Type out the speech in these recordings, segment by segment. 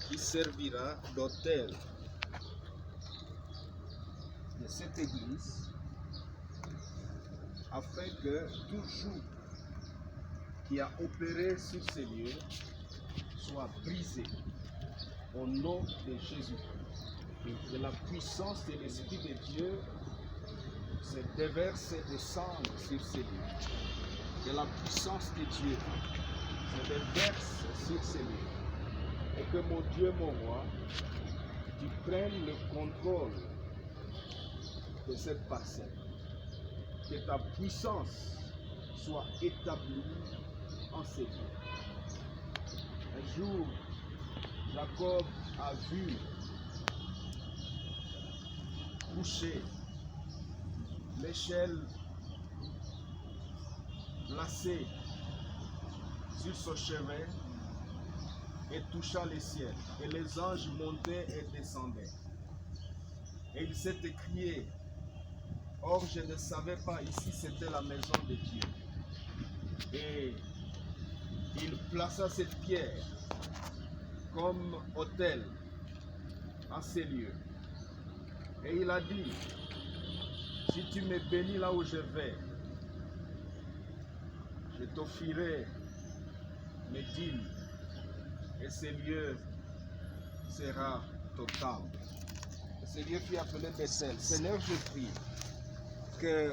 qui servira d'autel de cette église, afin que tout joug qui a opéré sur ces lieux soit brisé au nom de Jésus-Christ. Que la puissance de l'Esprit de Dieu se déverse et descende sur ces lieux. Que la puissance de Dieu se déverse sur ces lieux. Et que mon Dieu, mon roi, tu prennes le contrôle de cette parcelle. Que ta puissance soit établie en ces lieux. Un jour, Jacob a vu coucher l'échelle placée sur son chevet et toucha le ciel. Et les anges montaient et descendaient. Et il s'est écrié: or je ne savais pas, ici c'était la maison de Dieu. Et il plaça cette pierre comme autel en ces lieux. Et il a dit: si tu me bénis là où je vais, je t'offrirai mes dîmes et ce lieu sera ton temple. Ce lieu fut appelé Bethel. Seigneur, je prie que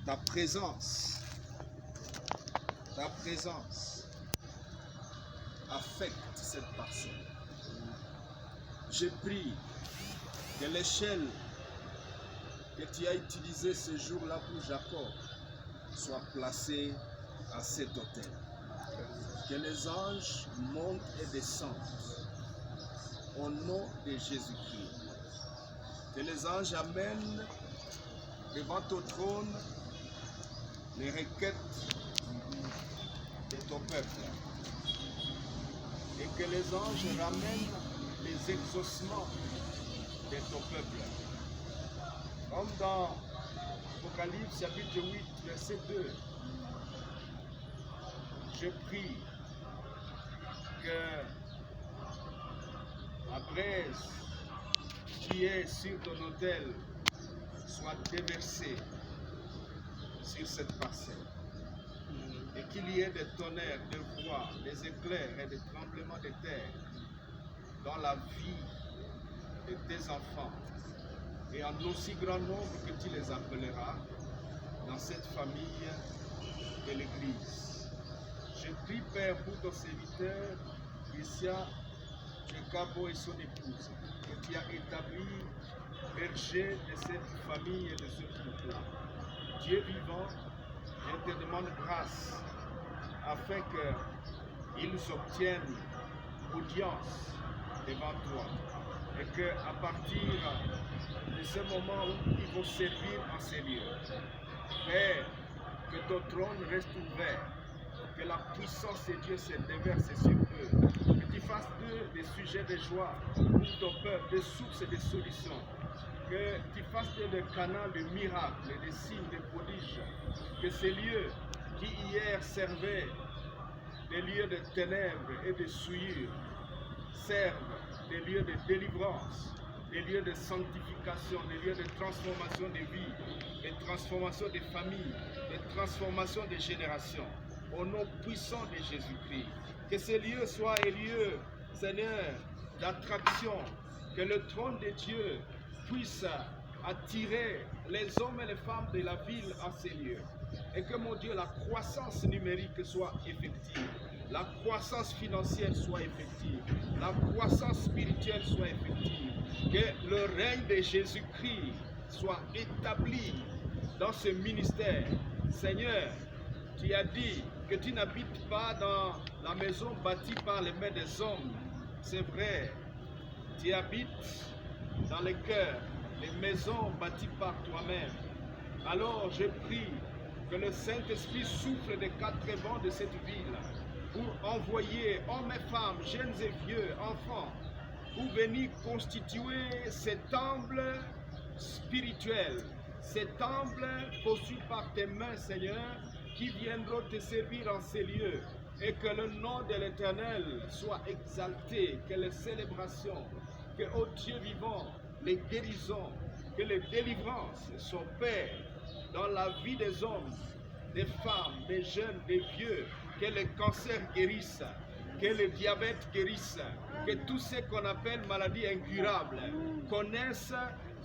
ta présence affecte cette parcelle. Je prie que l'échelle que tu as utilisée ce jour-là pour Jacob soit placée à cet autel. Que les anges montent et descendent au nom de Jésus-Christ. Que les anges amènent devant ton trône les requêtes de ton peuple. Et que les anges ramènent les exaucements de ton peuple. Comme dans Apocalypse chapitre 8, verset 2. Je prie que la braise qui est sur ton autel soit déversée sur cette parcelle. Et qu'il y ait des tonnerres, des voix, des éclairs et des tremblements de terre dans la vie de tes enfants. Et en aussi grand nombre que tu les appelleras dans cette famille de l'Église. Je prie, Père, pour ton serviteur, Isia Jacobo et son épouse, que tu as établi berger de cette famille et de ce troupeau. Dieu vivant, je te demande grâce afin qu'ils obtiennent audience devant toi et qu'à partir de ce moment où ils vont servir en ces lieux, Père, que ton trône reste ouvert, que la puissance de Dieu se déverse sur eux, que tu fasses d'eux des sujets de joie pour ton peuple, des sources et des solutions, que tu fasses d'eux des canaux de miracles, des signes, des prodiges, que ces lieux qui hier servaient des lieux de ténèbres et de souillure servent des lieux de délivrance, des lieux de sanctification, des lieux de transformation de vie, de transformation des familles, de transformation des générations. Au nom puissant de Jésus-Christ, que ces lieux soient un lieu, Seigneur, d'attraction, que le trône de Dieu puisse attirer les hommes et les femmes de la ville à ces lieux. Et que, mon Dieu, la croissance numérique soit effective, la croissance financière soit effective, la croissance spirituelle soit effective, que le règne de Jésus-Christ soit établi dans ce ministère. Seigneur, tu as dit que tu n'habites pas dans la maison bâtie par les mains des hommes. C'est vrai, tu habites dans les cœurs, les maisons bâties par toi-même. Alors je prie que le Saint-Esprit souffle des quatre vents de cette ville pour envoyer hommes et femmes, jeunes et vieux, enfants, pour venir constituer cet temple spirituel, cet temple conçu par tes mains, Seigneur, qui viendront te servir en ces lieux. Et que le nom de l'Éternel soit exalté, que les célébrations, que, ô Dieu vivant, les guérisons, que les délivrances s'opèrent dans la vie des hommes, des femmes, des jeunes, des vieux, que les cancers guérissent, que le diabète guérisse, que tout ce qu'on appelle maladie incurable connaissent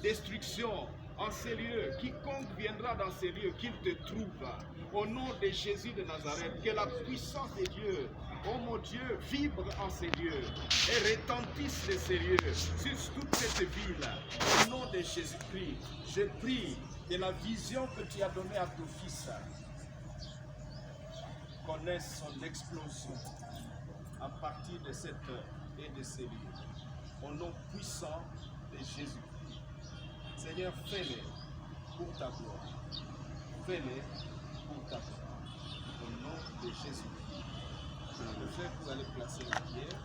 destruction en ces lieux. Quiconque viendra dans ces lieux, qu'il te trouve. Au nom de Jésus de Nazareth, que la puissance de Dieu, oh mon Dieu, vibre en ces lieux et retentisse de ces lieux sur toute cette ville. Au nom de Jésus-Christ, je prie que la vision que tu as donnée à ton fils connaisse son explosion à partir de cette heure et de ces lieux. Au nom puissant de Jésus-Christ. Seigneur, fais-le pour ta gloire. Fais-le pour ta gloire. Au nom de Jésus-Christ. Le fait que vous allez placer la pierre.